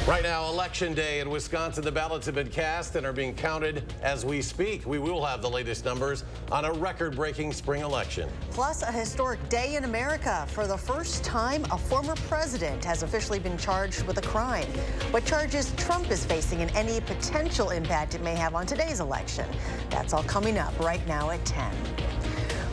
Right now, Election Day in Wisconsin, the ballots have been cast and are being counted as we speak. We will have the latest numbers on a record-breaking spring election. Plus, a historic day in America. For the first time, a former president has officially been charged with a crime. What charges Trump is facing and any potential impact it may have on today's election. That's all coming up right now at 10.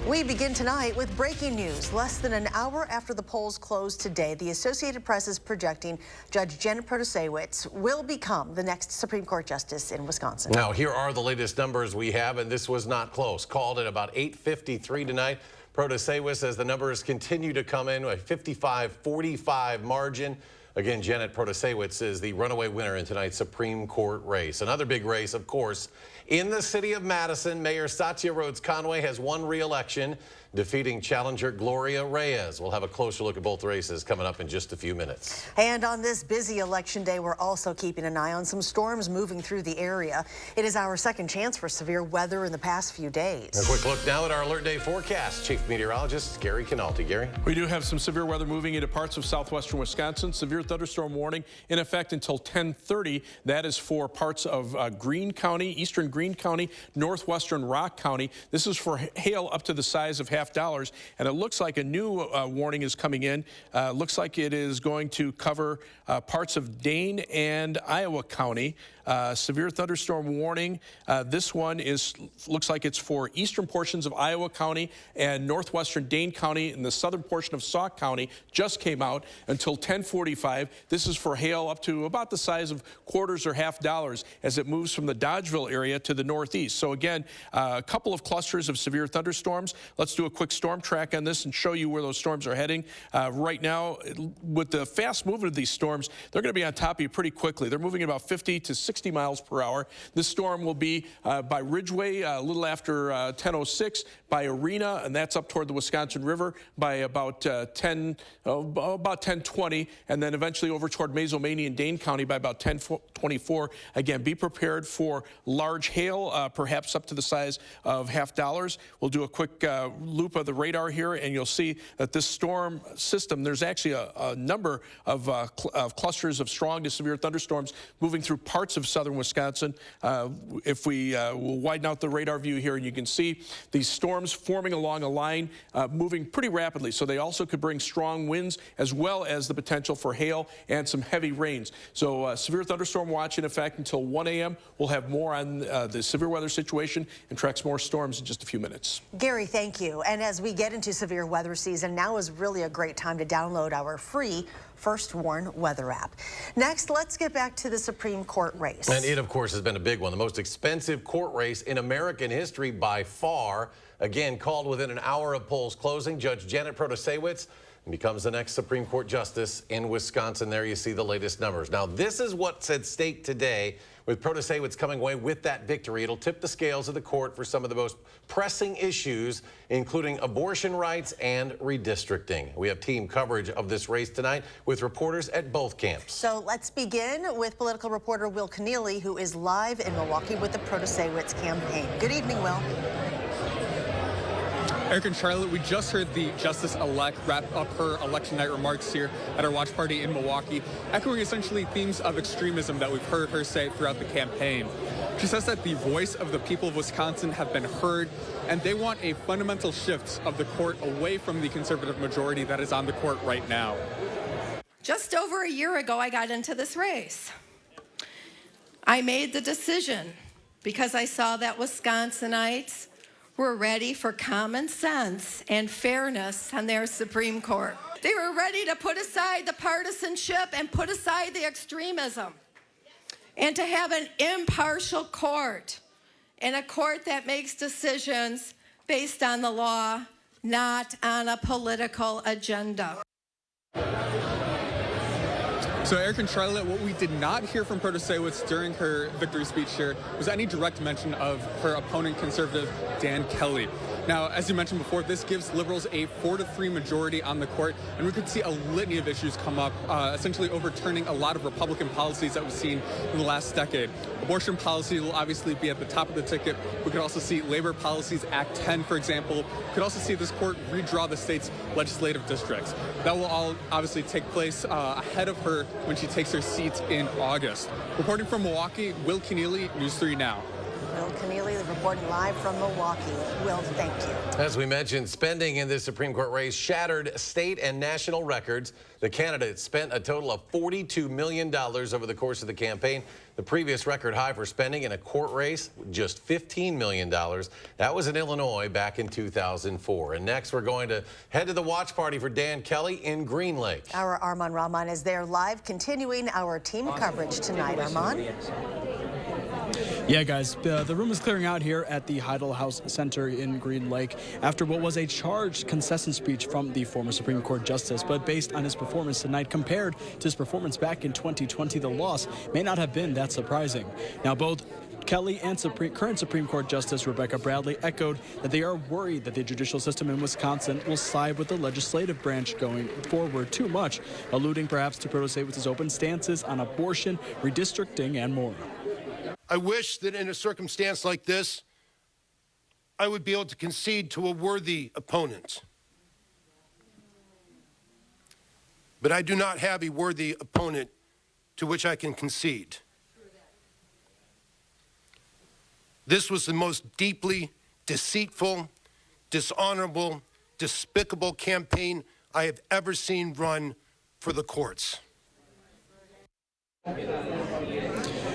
We begin tonight with breaking news. Less than an hour after the polls close today, the Associated Press is projecting Judge Janet Protasiewicz will become the next Supreme Court justice in Wisconsin. Now, here are the latest numbers we have, and this was not close. Called at about 8:53 tonight. Protasiewicz says the numbers continue to come in, a 55-45 margin. Again, Janet Protasiewicz is the runaway winner in tonight's Supreme Court race. Another big race, of course, in the city of Madison. Mayor Satya Rhodes Conway has won re-election, defeating challenger Gloria Reyes. We'll have a closer look at both races coming up in just a few minutes. And on this busy election day, we're also keeping an eye on some storms moving through the area. It is our second chance for severe weather in the past few days. A quick look now at our Alert Day forecast. Chief Meteorologist Gary Canalti. Gary? We do have some severe weather moving into parts of southwestern Wisconsin. Severe thunderstorm warning in effect until 10:30. That is for parts of Greene County, eastern Greene County, northwestern Rock County. This is for hail up to the size of $50, and it looks like a new warning is coming in. Looks like it is going to cover parts of Dane and Iowa County. Severe thunderstorm warning. This one looks like it's for eastern portions of Iowa County and northwestern Dane County, and the southern portion of Sauk County just came out until 10:45. This is for hail up to about the size of quarters or $50 as it moves from the Dodgeville area to the northeast. So again, a couple of clusters of severe thunderstorms. Let's do a quick storm track on this and show you where those storms are heading. Right now, with the fast movement of these storms, they're going to be on top of you pretty quickly. They're moving about 50 to 60 miles per hour. This storm will be by Ridgeway a little after 10:06, by Arena, and that's up toward the Wisconsin River, by about 10:20, and then eventually over toward Mazomanie and Dane County by about 10:24. Again, be prepared for large hail, perhaps up to the size of $50. We'll do a quick loop of the radar here, and you'll see that this storm system, there's actually a number of clusters of strong to severe thunderstorms moving through parts of southern Wisconsin. If we will widen out the radar view here, and you can see these storms forming along a line, moving pretty rapidly. So they also could bring strong winds as well as the potential for hail and some heavy rains. So severe thunderstorm watch in effect until 1 a.m. We'll have more on the severe weather situation and tracks more storms in just a few minutes. Gary, thank you. And as we get into severe weather season, now is really a great time to download our free First Warn weather app. Next, let's get back to the Supreme Court race. And it, of course, has been a big one, the most expensive court race in American history by far. Again, called within an hour of polls closing. Judge Janet Protasiewicz becomes the next Supreme Court justice in Wisconsin. There you see the latest numbers. Now, this is what's at stake today. With Protasiewicz coming away with that victory, it'll tip the scales of the court for some of the most pressing issues, including abortion rights and redistricting. We have team coverage of this race tonight with reporters at both camps. So let's begin with political reporter Will Keneally, who is live in Milwaukee with the Protasiewicz campaign. Good evening, Will. Eric and Charlotte, we just heard the Justice-elect wrap up her election night remarks here at our watch party in Milwaukee, echoing essentially themes of extremism that we've heard her say throughout the campaign. She says that the voice of the people of Wisconsin have been heard, and they want a fundamental shift of the court away from the conservative majority that is on the court right now. Just over a year ago, I got into this race. I made the decision because I saw that Wisconsinites were ready for common sense and fairness on their Supreme Court. They were ready to put aside the partisanship and put aside the extremism and to have an impartial court, and a court that makes decisions based on the law, not on a political agenda. So, Eric and Charlotte, what we did not hear from Protasiewicz during her victory speech here was any direct mention of her opponent, conservative Dan Kelly. Now, as you mentioned before, this gives liberals a 4-3 majority on the court, and we could see a litany of issues come up, essentially overturning a lot of Republican policies that we've seen in the last decade. Abortion policy will obviously be at the top of the ticket. We could also see labor policies, Act 10, for example. We could also see this court redraw the state's legislative districts. That will all obviously take place ahead of her when she takes her seat in August. Reporting from Milwaukee, Will Keneally, News 3 Now. Will Keneally reporting live from Milwaukee. Will, thank you. As we mentioned, spending in this Supreme Court race shattered state and national records. The candidate spent a total of $42 million over the course of the campaign. The previous record high for spending in a court race, just $15 million. That was in Illinois back in 2004. And next, we're going to head to the watch party for Dan Kelly in Green Lake. Our Armand Rahman is there live, continuing our team coverage tonight. Armand? Yeah, guys, the room is clearing out here at the Heidel House Center in Green Lake after what was a charged concession speech from the former Supreme Court Justice. But based on his performance tonight, compared to his performance back in 2020, the loss may not have been that surprising. Now, both Kelly and current Supreme Court Justice Rebecca Bradley echoed that they are worried that the judicial system in Wisconsin will side with the legislative branch going forward too much, alluding perhaps to Protasiewicz's open stances on abortion, redistricting, and more. I wish that in a circumstance like this, I would be able to concede to a worthy opponent. But I do not have a worthy opponent to which I can concede. This was the most deeply deceitful, dishonorable, despicable campaign I have ever seen run for the courts.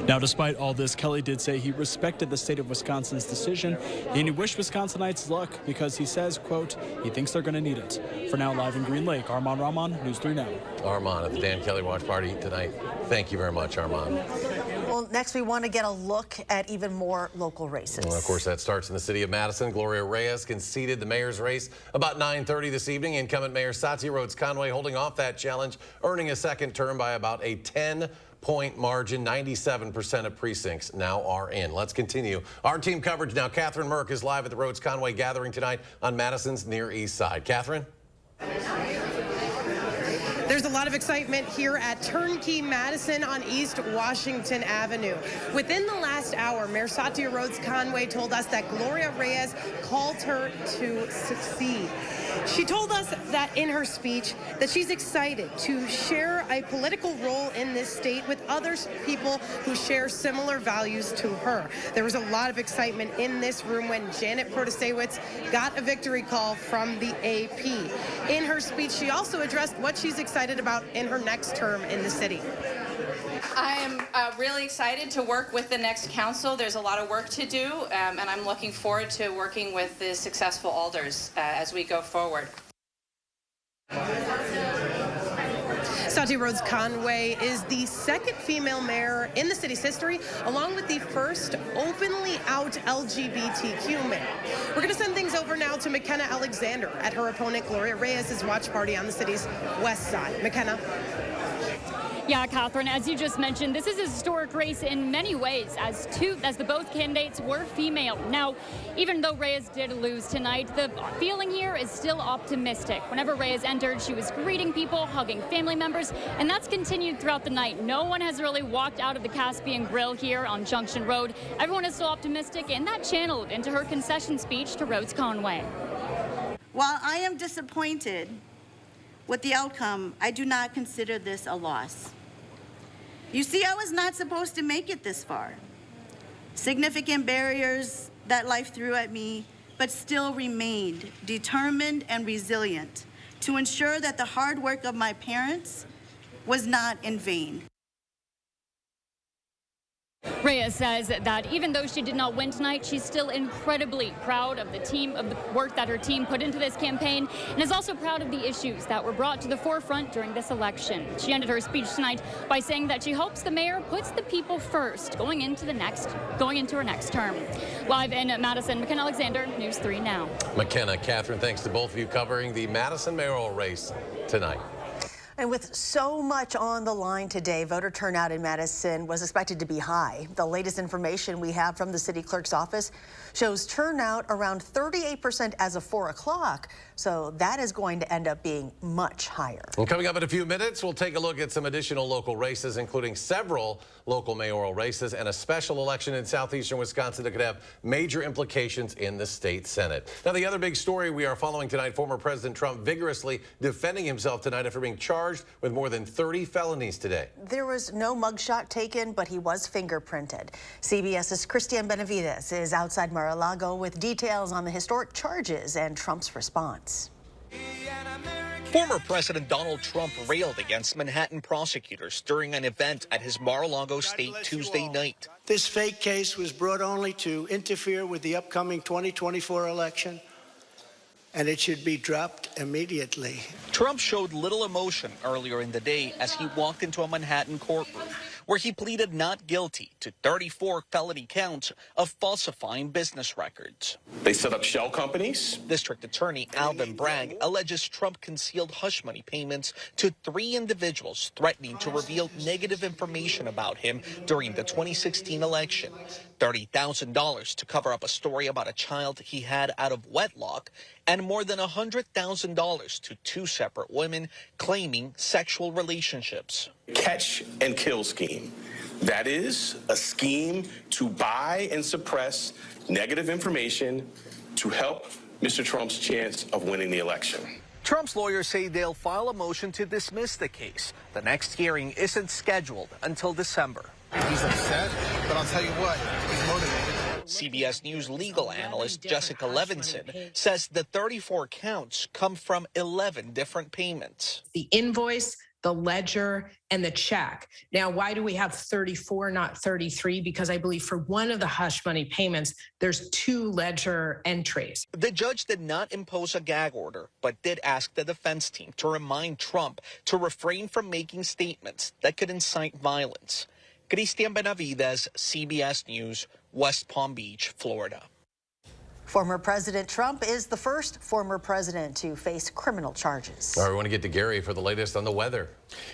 Now, despite all this, Kelly did say he respected the state of Wisconsin's decision, and he wished Wisconsinites luck because he says, quote, he thinks they're going to need it. For now, live in Green Lake, Armand Rahman, News 3 Now. Armand at the Dan Kelly watch party tonight. Thank you very much, Armand. Well, next we want to get a look at even more local races. Well, of course, that starts in the city of Madison. Gloria Reyes conceded the mayor's race about 9:30 this evening. Incumbent Mayor Satya Rhodes Conway holding off that challenge, earning a second term by about a 10-point margin. 97% of precincts now are in. Let's continue our team coverage now. Catherine Merck is live at the Rhodes Conway gathering tonight on Madison's Near East Side. Catherine? There's a lot of excitement here at Turnkey Madison on East Washington Avenue. Within the last hour, Mayor Satya Rhodes Conway told us that Gloria Reyes called her to succeed. She told us that in her speech that she's excited to share a political role in this state with other people who share similar values to her. There was a lot of excitement in this room when Janet Protasiewicz got a victory call from the AP. In her speech, she also addressed what she's excited about in her next term in the city. I am really excited to work with the next council. There's a lot of work to do, and I'm looking forward to working with the successful alders as we go forward. Satya Rhodes Conway is the second female mayor in the city's history, along with the first openly out LGBTQ mayor. We're going to send things over now to McKenna Alexander at her opponent Gloria Reyes' watch party on the city's west side. McKenna. Yeah, Catherine, as you just mentioned, this is a historic race in many ways, as the both candidates were female. Now, even though Reyes did lose tonight, the feeling here is still optimistic. Whenever Reyes entered, she was greeting people, hugging family members, and that's continued throughout the night. No one has really walked out of the Caspian Grill here on Junction Road. Everyone is still optimistic, and that channeled into her concession speech to Rhodes Conway. While I am disappointed with the outcome, I do not consider this a loss. You see, I was not supposed to make it this far. Significant barriers that life threw at me, but still remained determined and resilient to ensure that the hard work of my parents was not in vain. Reyes says that even though she did not win tonight, she's still incredibly proud of the work that her team put into this campaign, and is also proud of the issues that were brought to the forefront during this election. She ended her speech tonight by saying that she hopes the mayor puts the people first going into her next term. Live in Madison, McKenna Alexander, News 3 Now. McKenna, Catherine, thanks to both of you covering the Madison mayoral race tonight. And with so much on the line today, voter turnout in Madison was expected to be high. The latest information we have from the city clerk's office shows turnout around 38% as of 4 o'clock. So that is going to end up being much higher. Well, coming up in a few minutes, we'll take a look at some additional local races, including several local mayoral races and a special election in southeastern Wisconsin that could have major implications in the state Senate. Now, the other big story we are following tonight, former President Trump vigorously defending himself tonight after being charged with more than 30 felonies today. There was no mugshot taken, but he was fingerprinted. CBS's Christian Benavides is outside Mar-a-Lago with details on the historic charges and Trump's response. Former President Donald Trump railed against Manhattan prosecutors during an event at his Mar-a-Lago estate Tuesday night. This fake case was brought only to interfere with the upcoming 2024 election, and it should be dropped immediately. Trump showed little emotion earlier in the day as he walked into a Manhattan courtroom where he pleaded not guilty to 34 felony counts of falsifying business records. They set up shell companies. District Attorney Alvin Bragg alleges Trump concealed hush money payments to 3 individuals threatening to reveal negative information about him during the 2016 election. $30,000 to cover up a story about a child he had out of wedlock, and more than $100,000 to 2 separate women claiming sexual relationships. Catch and kill scheme. That is a scheme to buy and suppress negative information to help Mr. Trump's chance of winning the election. Trump's lawyers say they'll file a motion to dismiss the case. The next hearing isn't scheduled until December. He's upset, but I'll tell you what, he's motivated. CBS News legal analyst Jessica Levinson says the 34 counts come from 11 different payments. The invoice, the ledger, and the check. Now, why do we have 34, not 33? Because I believe for one of the hush money payments, there's 2 ledger entries. The judge did not impose a gag order, but did ask the defense team to remind Trump to refrain from making statements that could incite violence. Christian Benavides, CBS News, West Palm Beach, Florida. Former President Trump is the first former president to face criminal charges. All right, we want to get to Gary for the latest on the weather.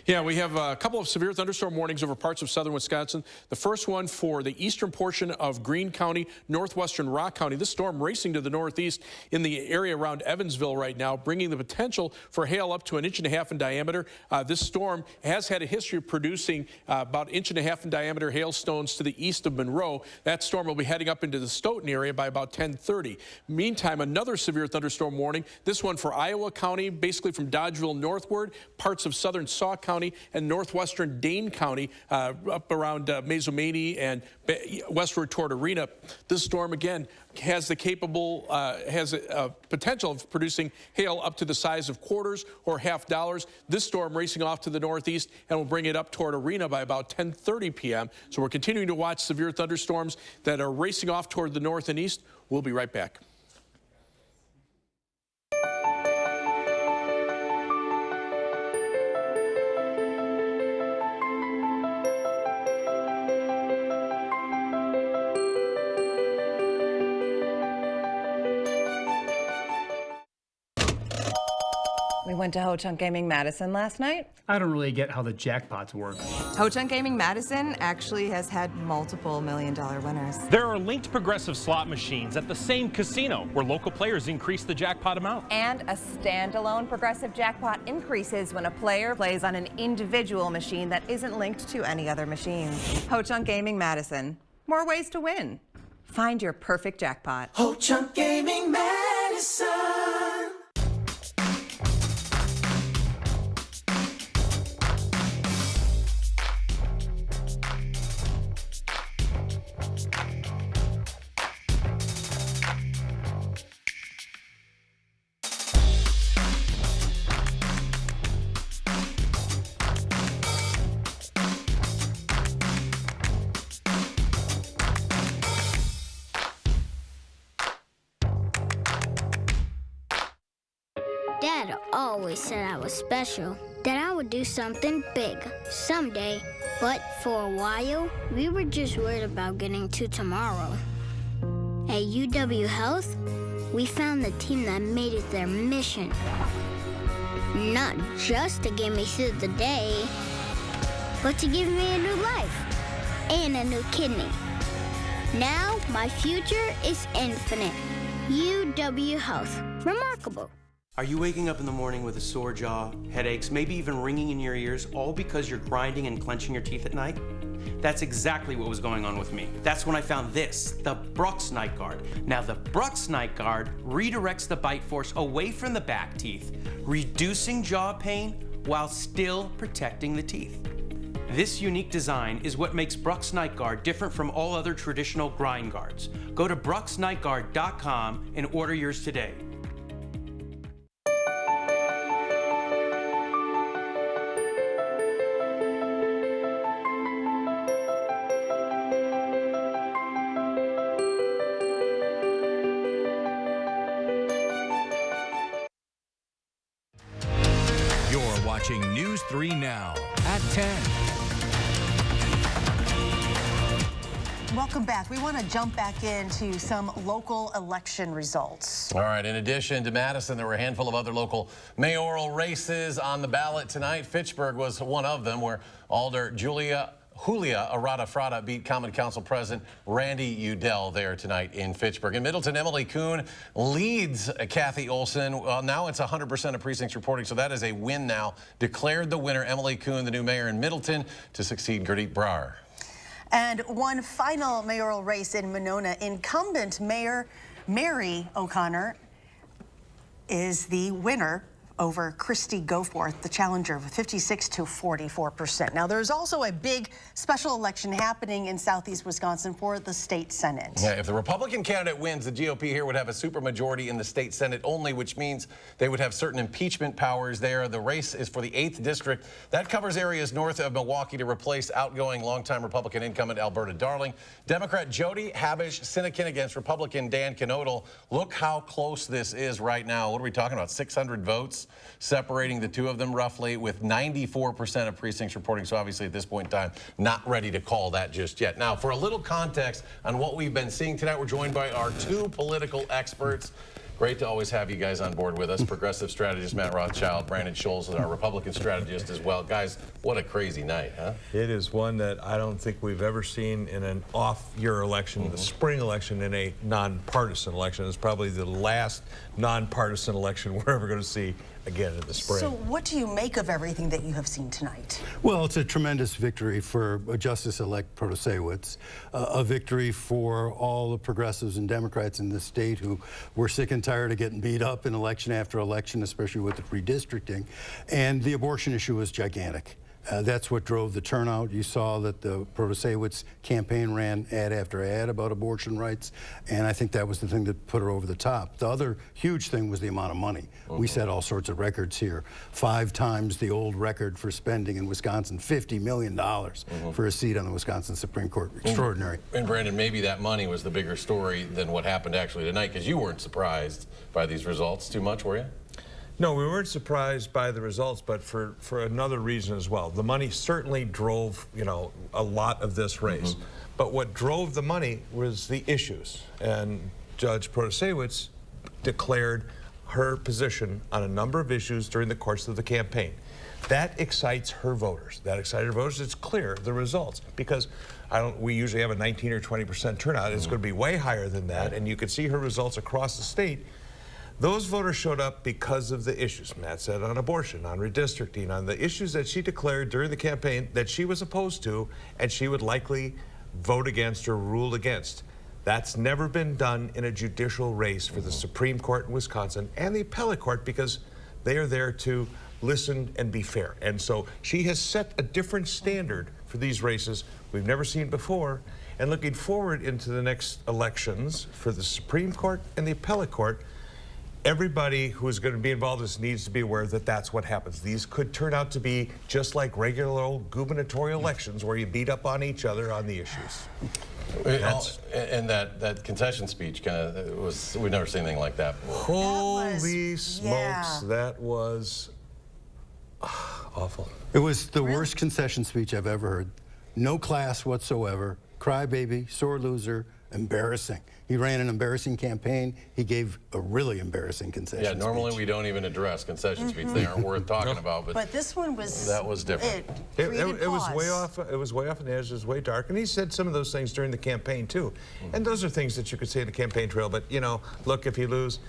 Yeah, we have a couple of severe thunderstorm warnings over parts of southern Wisconsin. The first one for the eastern portion of Greene County, northwestern Rock County. This storm racing to the northeast in the area around Evansville right now, bringing the potential for hail up to 1.5 inches in diameter. This storm has had a history of producing about 1.5 inches in diameter hailstones to the east of Monroe. That storm will be heading up into the Stoughton area by about 10:30. Meantime, another severe thunderstorm warning, this one for Iowa County, basically from Dodgeville northward, parts of southern Sauk County and northwestern Dane County, up around Mazomanie and westward toward Arena. This storm again has a potential of producing hail up to the size of quarters or $half. This storm racing off to the northeast and will bring it up toward Arena by about 10:30 p.m. So we're continuing to watch severe thunderstorms that are racing off toward the north and east. We'll be right back. We went to Ho-Chunk Gaming Madison last night. I don't really get how the jackpots work. Ho-Chunk Gaming Madison actually has had multiple million-dollar winners. There are linked progressive slot machines at the same casino where local players increase the jackpot amount. And a standalone progressive jackpot increases when a player plays on an individual machine that isn't linked to any other machine. Ho-Chunk Gaming Madison. More ways to win. Find your perfect jackpot. Ho-Chunk Gaming Madison. Dad always said I was special, that I would do something big someday. But for a while, we were just worried about getting to tomorrow. At UW Health, we found the team that made it their mission Not just to get me through the day, but to give me a new life and a new kidney. Now my future is infinite. UW Health. Remarkable. Are you waking up in the morning with a sore jaw, headaches, maybe even ringing in your ears, all because you're grinding and clenching your teeth at night? That's exactly what was going on with me. That's when I found this, the Brooks Night Guard. Now, the Brooks Night Guard redirects the bite force away from the back teeth, reducing jaw pain while still protecting the teeth. This unique design is what makes Brooks Night Guard different from all other traditional grind guards. Go to brooksnightguard.com and order yours today. You're watching News 3 Now at 10. Welcome back. We want to jump back into some local election results. All right, in addition to Madison, there were a handful of other local mayoral races on the ballot tonight. Fitchburg was one of them, where Alder Julia Arada-Frada beat Common Council President Randy Udell there tonight in Fitchburg. In Middleton, Emily Kuhn leads Kathy Olson. Well, now it's 100% of precincts reporting, so that is a win now. Declared the winner, Emily Kuhn, the new mayor in Middleton, to succeed Gurdeep Brar. And one final mayoral race in Monona. Incumbent Mayor Mary O'Connor is the winner over Christy Goforth, the challenger, with 56 to 44%. Now, there's also a big special election happening in southeast Wisconsin for the state Senate. Yeah, if the Republican candidate wins, the GOP here would have a supermajority in the state Senate only, which means they would have certain impeachment powers there. The race is for the 8th district. That covers areas north of Milwaukee to replace outgoing longtime Republican incumbent Alberta Darling. Democrat Jody Habish-Sinekin against Republican Dan Knodel. Look how close this is right now. What are we talking about? 600 votes separating the two of them roughly, with 94% of precincts reporting. So obviously at this point in time, not ready to call that just yet. Now, for a little context on what we've been seeing tonight, we're joined by our two political experts. Great to always have you guys on board with us. Progressive strategist Matt Rothschild, Brandon Scholes is our Republican strategist as well. Guys, what a crazy night, huh? It is one that I don't think we've ever seen in an off-year election, the spring election, in a nonpartisan election. It's probably the last nonpartisan election we're ever going to see again in the spring. So what do you make of everything that you have seen tonight? Well, it's a tremendous victory for Justice-elect Protasewicz, a victory for all the progressives and Democrats in the state who were sick and tired of getting beat up in election after election, especially with the redistricting. And the abortion issue was gigantic. That's what drove the turnout. You saw that the Protasewicz campaign ran ad after ad about abortion rights, and I think that was the thing that put her over the top. The other huge thing was the amount of money. We set all sorts of records here. 5 times the old record for spending in Wisconsin, $50 million for a seat on the Wisconsin Supreme Court. Extraordinary. And Brandon, maybe that money was the bigger story than what happened actually tonight, because you weren't surprised by these results too much, were you? No, we weren't surprised by the results, but for another reason as well. The money certainly drove, a lot of this race. But what drove the money was the issues. And Judge Protasewicz declared her position on a number of issues during the course of the campaign. That excites her voters. That excited her voters. It's clear, the results, because we usually have a 19 or 20% turnout. It's going to be way higher than that, and you could see her results across the state. Those voters showed up because of the issues Matt said, on abortion, on redistricting, on the issues that she declared during the campaign that she was opposed to and she would likely vote against or rule against. That's never been done in a judicial race for the Supreme Court in Wisconsin and the appellate court, because they are there to listen and be fair. And so she has set a different standard for these races we've never seen before. And looking forward into the next elections for the Supreme Court and the appellate court, everybody who is going to be involved in this needs to be aware that that's what happens. These could turn out to be just like regular old gubernatorial elections where you beat up on each other on the issues. And that concession speech we've never seen anything like that before. Holy smokes, that was awful. It was the worst concession speech I've ever heard. No class whatsoever. Crybaby, sore loser, Embarrassing. He ran an embarrassing campaign. He gave a really embarrassing concession Yeah, normally speech. we don't even address concession speeches. They aren't worth talking about. But this one was... That was different. It was way off. It was way off in the edge. It was way dark. And he said some of those things during the campaign too. And those are things that you could say in the campaign trail. But you know, look, if you lose,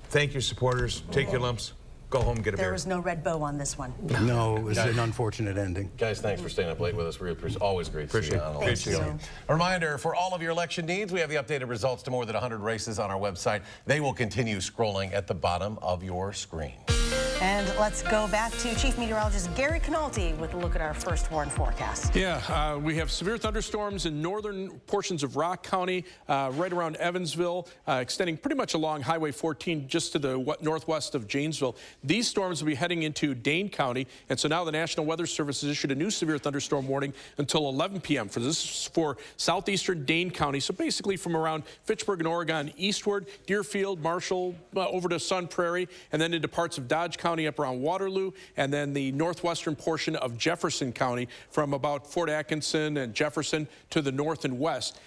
thank your supporters. Take your lumps. Go home, get a beer. There was no red bow on this one. No, it was an unfortunate ending. Guys, thanks for staying up late with us. We're always great to see you on Appreciate it. election. A reminder, for all of your election needs, we have the updated results to more than 100 races on our website. They will continue scrolling at the bottom of your screen. And let's go back to Chief Meteorologist Gary Canalti with a look at our first warn forecast. Yeah, we have severe thunderstorms in northern portions of Rock County, right around Evansville, extending pretty much along Highway 14 just to the northwest of Janesville. These storms will be heading into Dane County, and so now the National Weather Service has issued a new severe thunderstorm warning until 11 p.m. This is for southeastern Dane County, so basically from around Fitchburg and Oregon eastward, Deerfield, Marshall, over to Sun Prairie, and then into parts of Dodge County up around Waterloo, and then the northwestern portion of Jefferson County from about Fort Atkinson and Jefferson to the north and west.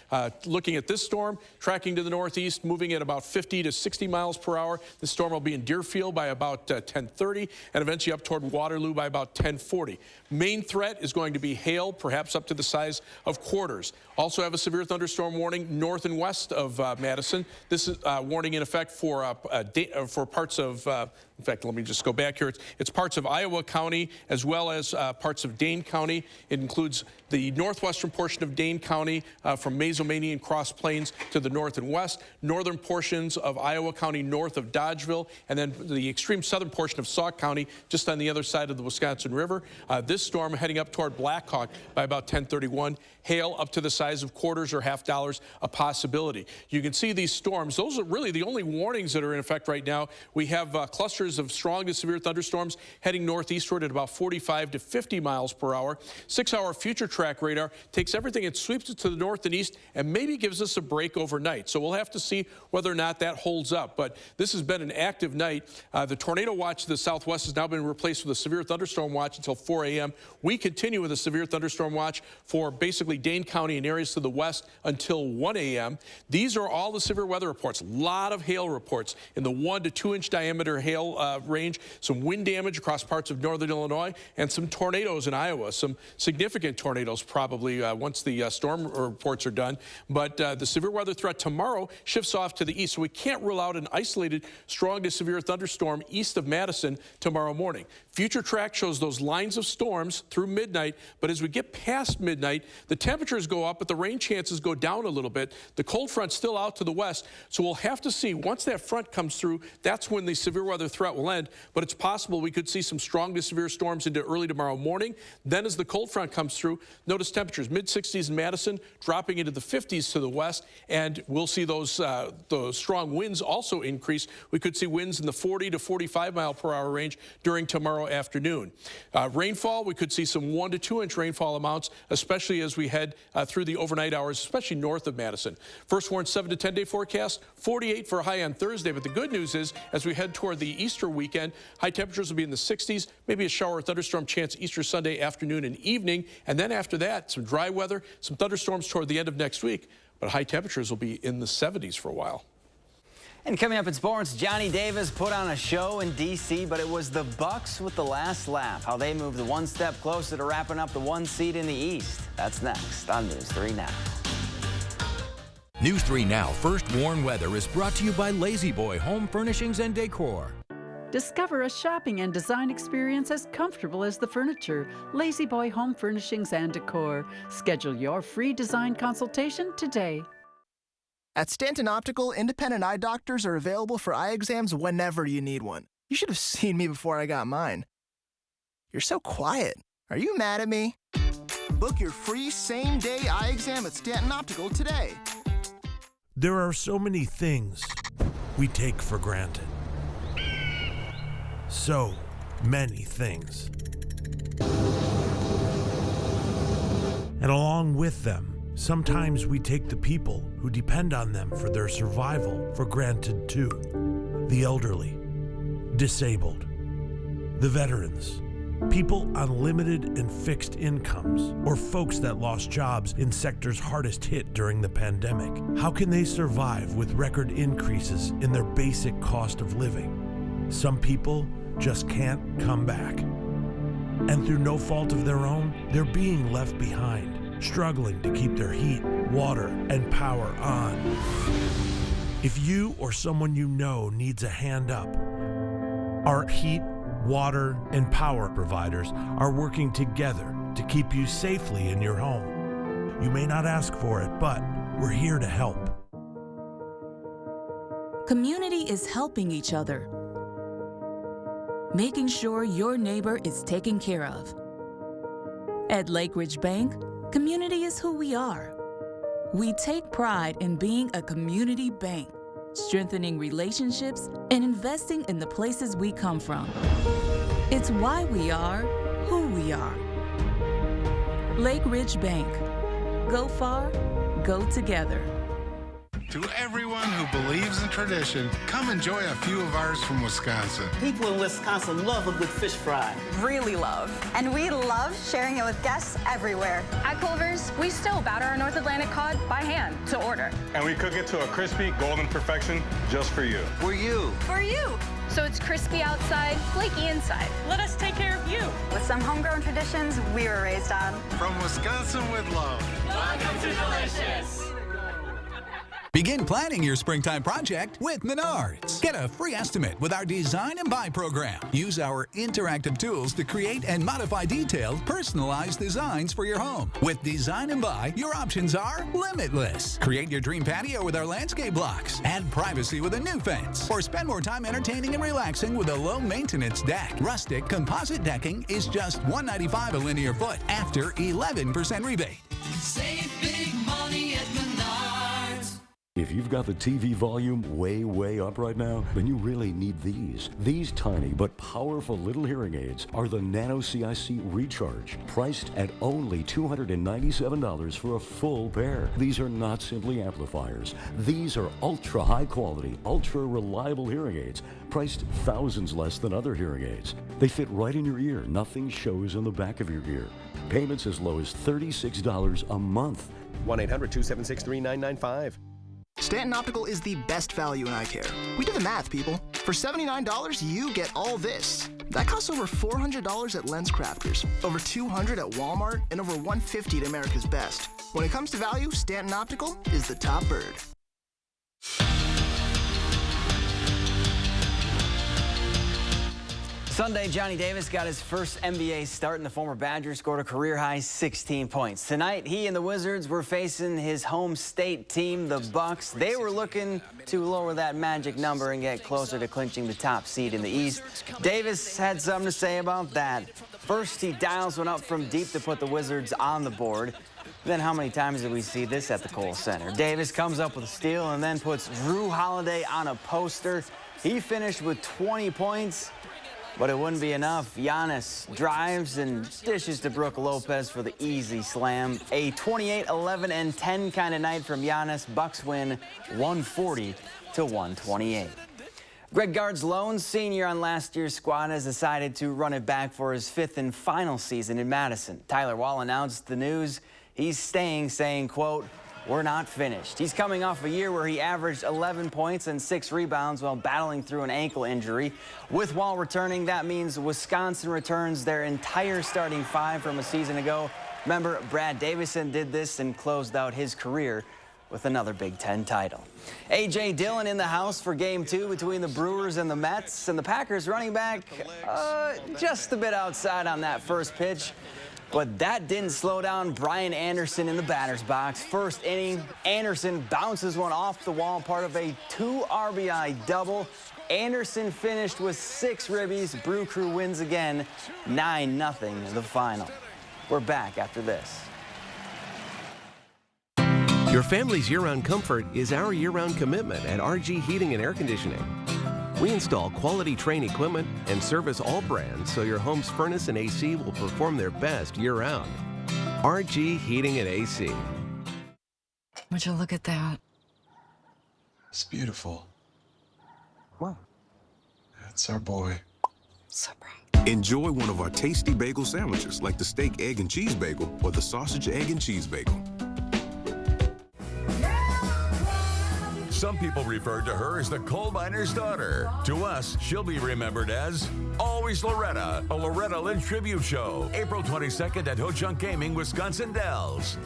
Looking at this storm, tracking to the northeast, moving at about 50 to 60 miles per hour. The storm will be in Deerfield by about 10:30 and eventually up toward Waterloo by about 10:40. Main threat is going to be hail, perhaps up to the size of quarters. Also have a severe thunderstorm warning north and west of Madison. This is warning in effect for parts of, in fact, let me just go back here. It's parts of Iowa County as well as parts of Dane County. It includes the northwestern portion of Dane County from Mazomanie and Cross Plains to the north and west, northern portions of Iowa County north of Dodgeville, and then the extreme southern portion of Sauk County just on the other side of the Wisconsin River. This storm heading up toward Black Hawk by about 10:31. Hail up to the size of quarters or $half a possibility. You can see these storms. Those are really the only warnings that are in effect right now. We have clusters of strong to severe thunderstorms heading northeastward at about 45 to 50 miles per hour. 6-hour future track radar takes everything and sweeps it to the north and east and maybe gives us a break overnight. So we'll have to see whether or not that holds up. But this has been an active night. The tornado watch to the southwest has now been replaced with a severe thunderstorm watch until 4 a.m. We continue with a severe thunderstorm watch for basically Dane County and areas to the west until 1 a.m. These are all the severe weather reports. A lot of hail reports in the 1 to 2 inch diameter hail range, some wind damage across parts of northern Illinois, and some tornadoes in Iowa. Some significant tornadoes probably once the storm reports are done. But the severe weather threat tomorrow shifts off to the east, so we can't rule out an isolated strong to severe thunderstorm east of Madison tomorrow morning. Future track shows those lines of storms through midnight, but as we get past midnight, the temperatures go up, but the rain chances go down a little bit. The cold front's still out to the west, so we'll have to see. Once that front comes through, that's when the severe weather threat will end, but it's possible we could see some strong to severe storms into early tomorrow morning. Then as the cold front comes through, notice temperatures mid-60s in Madison, dropping into the 50s to the west, and we'll see those strong winds also increase. We could see winds in the 40 to 45 mile per hour range during tomorrow afternoon. Rainfall, we could see some 1 to 2 inch rainfall amounts, especially as we head through the overnight hours, especially north of Madison. First warn 7 to 10 day forecast, 48 for a high on Thursday. But the good news is, as we head toward the Easter weekend, high temperatures will be in the 60s, maybe a shower or thunderstorm chance Easter Sunday afternoon and evening. And then after that, some dry weather, some thunderstorms toward the end of next week. But high temperatures will be in the 70s for a while. And coming up in sports, Johnny Davis put on a show in D.C., but it was the Bucks with the last laugh. How they moved one step closer to wrapping up the 1 seed in the East. That's next on News 3 Now. News 3 Now First Warn Weather is brought to you by Lazy Boy Home Furnishings and Decor. Discover a shopping and design experience as comfortable as the furniture. Lazy Boy Home Furnishings and Decor. Schedule your free design consultation today. At Stanton Optical, independent eye doctors are available for eye exams whenever you need one. You should have seen me before I got mine. You're so quiet. Are you mad at me? Book your free same-day eye exam at Stanton Optical today. There are so many things we take for granted. So many things. And along with them, sometimes we take the people who depend on them for their survival for granted too. The elderly, disabled, the veterans, People on limited and fixed incomes, or folks that lost jobs in sectors hardest hit during the pandemic. How can they survive with record increases in their basic cost of living? Some people just can't come back. And through no fault of their own, they're being left behind, struggling to keep their heat, water, and power on. If you or someone you know needs a hand up, our heat, water, and power providers are working together to keep you safely in your home. You may not ask for it, but we're here to help. Community is helping each other, making sure your neighbor is taken care of. At Lake Ridge Bank, community is who we are. We take pride in being a community bank, strengthening relationships and investing in the places we come from. It's why we are who we are. Lake Ridge Bank. Go far, go together. To everyone who believes in tradition, come enjoy a few of ours from Wisconsin. People in Wisconsin love a good fish fry. Really love. And we love sharing it with guests everywhere. At Culver's, we still batter our North Atlantic cod by hand to order. And we cook it to a crispy, golden perfection just for you. For you. For you. So it's crispy outside, flaky inside. Let us take care of you. With some homegrown traditions we were raised on. From Wisconsin with love. Welcome to Delicious. Begin planning your springtime project with Menards. Get a free estimate with our Design and Buy program. Use our interactive tools to create and modify detailed, personalized designs for your home. With Design and Buy, your options are limitless. Create your dream patio with our landscape blocks. Add privacy with a new fence. Or spend more time entertaining and relaxing with a low-maintenance deck. Rustic composite decking is just $195 a linear foot after 11% rebate. Save big money at Menards. If you've got the TV volume way up right now, then you really need these. These tiny but powerful little hearing aids are the Nano CIC Recharge, priced at only $297 for a full pair. These are not simply amplifiers. These are ultra high quality, ultra reliable hearing aids, priced thousands less than other hearing aids. They fit right in your ear. Nothing shows in the back of your ear. Payments as low as $36 a month. 1-800-276-3995. Stanton Optical is the best value in eye care. We did the math, people. For $79, you get all this. That costs over $400 at Lens Crafters, over $200 at Walmart, and over $150 at America's Best. When it comes to value, Stanton Optical is the top bird. Sunday, Johnny Davis got his first NBA start, and the former Badger scored a career-high 16 points. Tonight, he and the Wizards were facing his home state team, the Bucks. They were looking to lower that magic number and get closer to clinching the top seed in the East. Davis had something to say about that. First, he dials one up from deep to put the Wizards on the board. Then how many times did we see this at the Kohl Center? Davis comes up with a steal and then puts Drew Holiday on a poster. He finished with 20 points. But it wouldn't be enough. Giannis drives and dishes to Brook Lopez for the easy slam. A 28, 11, and 10 kind of night from Giannis. Bucks win 140-128. Greg Gard's lone senior on last year's squad has decided to run it back for his 5th and final season in Madison. Tyler Wall announced the news. He's staying, saying, quote, "We're not finished." He's coming off a year where he averaged 11 points and 6 rebounds while battling through an ankle injury. With Wall returning, that means Wisconsin returns their entire starting 5 from a season ago. Remember, Brad Davison did this and closed out his career with another Big Ten title. A.J. Dillon in the house for Game 2 between the Brewers and the Mets. And the Packers running back just a bit outside on that first pitch. But that didn't slow down Brian Anderson in the batter's box. First inning, Anderson bounces one off the wall, part of a 2 RBI double. Anderson finished with 6 ribbies. Brew Crew wins again, 9-0 the final. We're back after this. Your family's year-round comfort is our year-round commitment at RG Heating and Air Conditioning. We install quality Trane equipment and service all brands so your home's furnace and AC will perform their best year-round. RG Heating and AC. Would you look at that? It's beautiful. Wow. That's our boy. So proud. Enjoy one of our tasty bagel sandwiches like the steak, egg, and cheese bagel or the sausage, egg, and cheese bagel. Some people refer to her as the coal miner's daughter. To us, she'll be remembered as Always Loretta, a Loretta Lynn tribute show, April 22nd at Ho Chunk Gaming, Wisconsin Dells.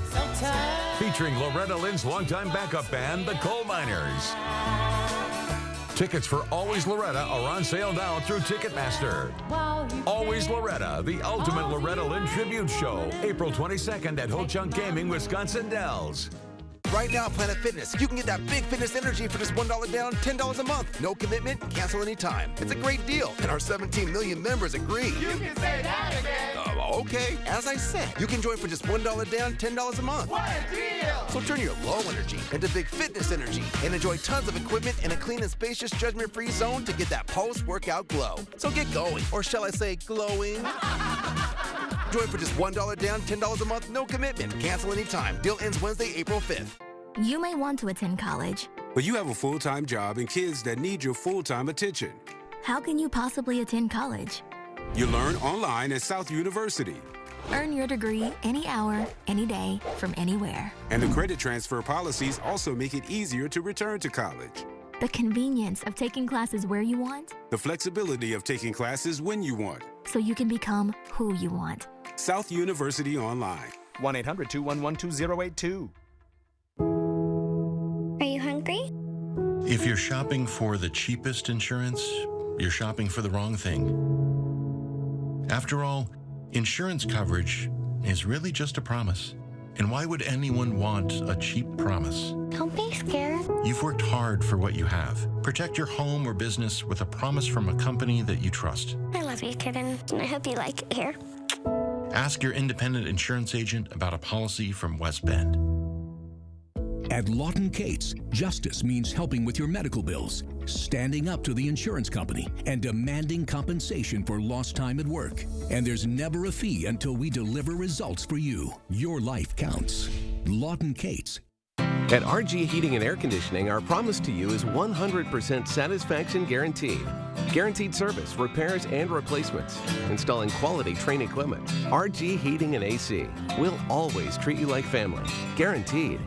Featuring Loretta Lynn's longtime backup band, the Coal Miners. Tickets for Always Loretta are on sale now through Ticketmaster. Always Loretta, the ultimate Loretta Lynn tribute show, April 22nd at Ho Chunk Gaming, Wisconsin Dells. Right now, Planet Fitness, you can get that big fitness energy for just $1 down, $10 a month. No commitment, cancel anytime. It's a great deal, and our 17 million members agree. You can say that again. Okay, as I said, you can join for just $1 down, $10 a month. What a deal! So turn your low energy into big fitness energy and enjoy tons of equipment in a clean and spacious, judgment-free zone to get that post-workout glow. So get going, or shall I say glowing? Join for just $1 down, $10 a month, no commitment. Cancel anytime. Deal ends Wednesday, April 5th. You may want to attend college. But you have a full-time job and kids that need your full-time attention. How can you possibly attend college? You learn online at South University. Earn your degree any hour, any day, from anywhere. And the credit transfer policies also make it easier to return to college. The convenience of taking classes where you want. The flexibility of taking classes when you want. So you can become who you want. South University Online. 1-800-211-2082. Are you hungry? If you're shopping for the cheapest insurance, you're shopping for the wrong thing. After all, insurance coverage is really just a promise. And why would anyone want a cheap promise? Don't be scared. You've worked hard for what you have. Protect your home or business with a promise from a company that you trust. I love you, kitten, and I hope you like it here. Ask your independent insurance agent about a policy from West Bend. At Lawton Cates, justice means helping with your medical bills, standing up to the insurance company, and demanding compensation for lost time at work. And there's never a fee until we deliver results for you. Your life counts. Lawton Cates. At RG Heating and Air Conditioning, our promise to you is 100% satisfaction guaranteed. Guaranteed service, repairs, and replacements. Installing quality Trane equipment. RG Heating and AC. We'll always treat you like family. Guaranteed.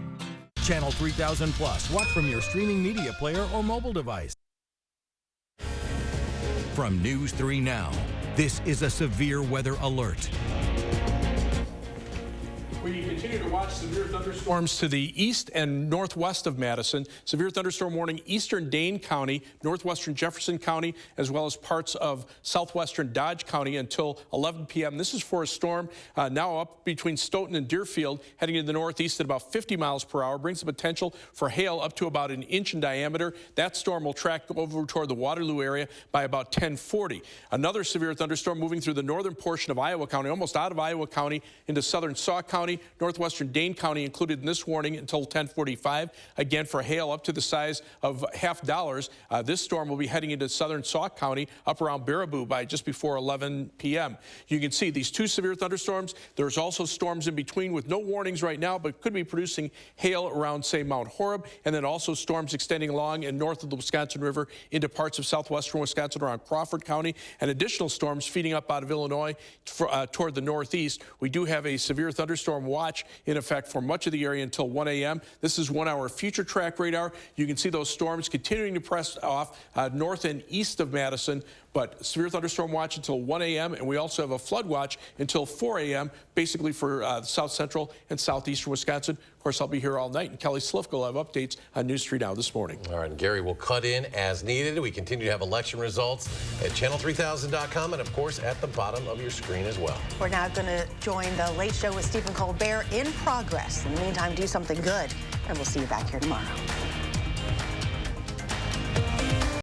Channel 3000 Plus. Watch from your streaming media player or mobile device. From News 3 Now, this is a severe weather alert. We continue to watch severe thunderstorms to the east and northwest of Madison. Severe thunderstorm warning eastern Dane County, northwestern Jefferson County, as well as parts of southwestern Dodge County until 11 p.m. This is for a storm now up between Stoughton and Deerfield, heading to the northeast at about 50 miles per hour, brings the potential for hail up to about an inch in diameter. That storm will track over toward the Waterloo area by about 10:40. Another severe thunderstorm moving through the northern portion of Iowa County, almost out of Iowa County into southern Sauk County, northwestern Dane County included in this warning until 10:45. Again, for hail up to the size of $half. This storm will be heading into southern Sauk County up around Baraboo by just before 11 p.m. You can see these two severe thunderstorms. There's also storms in between with no warnings right now, but could be producing hail around, say, Mount Horeb, and then also storms extending along and north of the Wisconsin River into parts of southwestern Wisconsin around Crawford County, and additional storms feeding up out of Illinois toward the northeast. We do have a severe thunderstorm watch in effect for much of the area until 1 a.m. This is 1 hour future track radar. You can see those storms continuing to press off north and east of Madison, but severe thunderstorm watch until 1 a.m. and we also have a flood watch until 4 a.m. basically for south central and southeastern Wisconsin. Of course, I'll be here all night, and Kelly Slifka will have updates on News 3 Now this morning. All right, and Gary will cut in as needed. We continue to have election results at channel3000.com and, of course, at the bottom of your screen as well. We're now going to join the Late Show with Stephen Colbert in progress. In the meantime, do something good, and we'll see you back here tomorrow.